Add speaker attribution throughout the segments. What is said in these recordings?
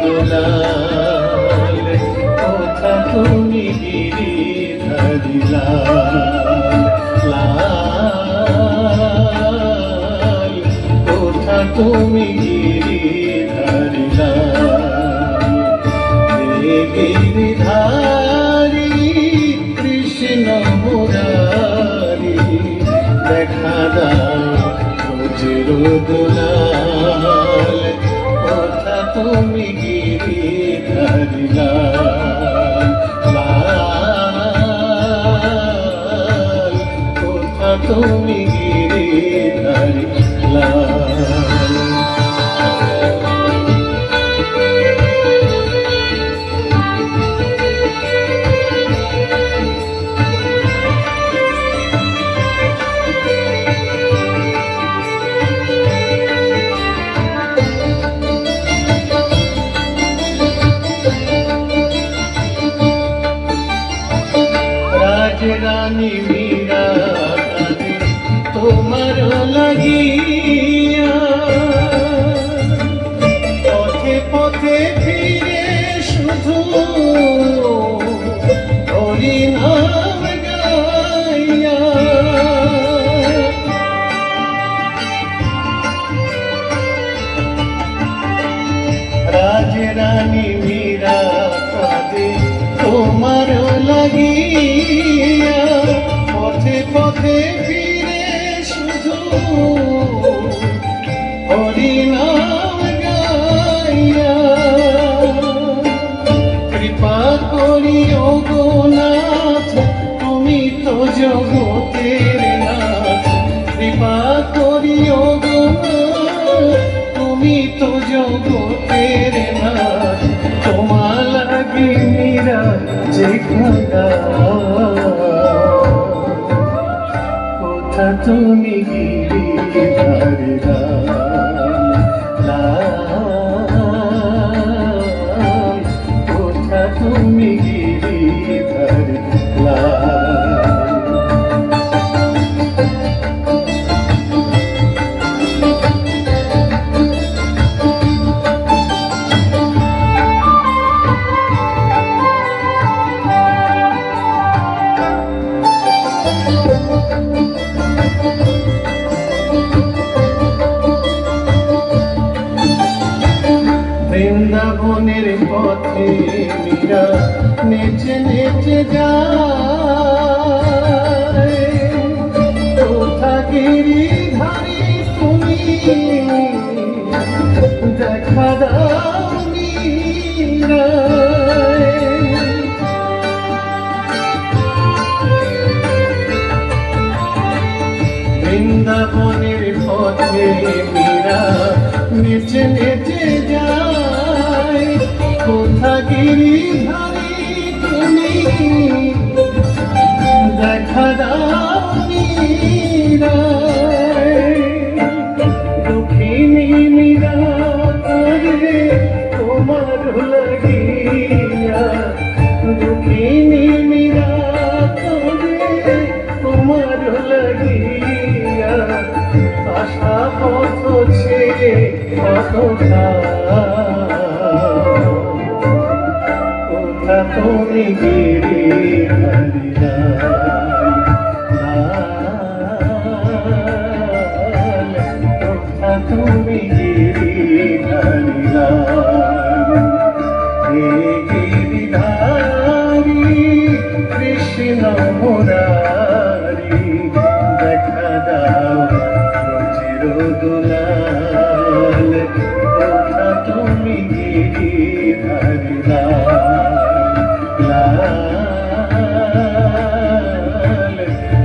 Speaker 1: দুলাল কোথা তুমি গিরিধারী লাল কোথা তুমি গিরিধারী গিরিধারী কৃষ্ণ মুরারি দেখা দাও রোজের দুলাল কোথা তুমি গিরিধারী লাল কোথা তুমি গিরিধারী লাল। রানী মীরা তোমার লাগিয়া পথে পথে ফিরে শুধু হরি নাম গাইয়া রানী মীরা তোমার লাগিয়া পথে পথে ফিরে শুধু হরি নাম গাইয়া কৃপা করিও গো নাথ তুমি তো জগতের নাথ কৃপা করিও গো তুমি তো জগতের নাথ তোমার লাগি মীরা যে খোদা কোথা তুমি গিরিধারী লাল কোথা তুমি গিরিধারী লাল। বৃন্দাবনের পথে মীরা নেচে নেচে যায় কোথা গিরিধারী তুমি দেখা দাও মীরা। বৃন্দাবনের পথে মীরা নেচে নেচে যায় কোথা গিরিধারী তুমি দেখা দাও মীরা। দুঃখিনী মীরা করে তোমার লাগিয়া দুঃখিনী মীরা করে তোমার লাগিয়া আশা পথ ছেড়ে কোথা তুমি গিরিধারী লাল কোথা তুমি গিরিধারী লাল গিরিধারী কৃষ্ণ মুরারি দেখা দাও রোজের দুলাল কোথা তুমি গিরিধারী লাল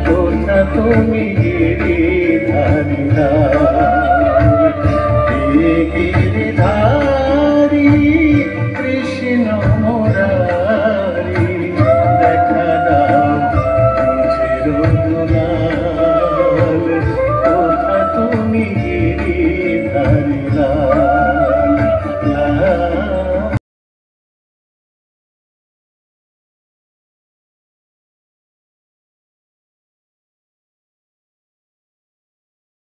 Speaker 1: কোথা তুমি গিরিধারী গিরিধারী কৃষ্ণ মুরারি দেখা দাও রোজের দুলাল।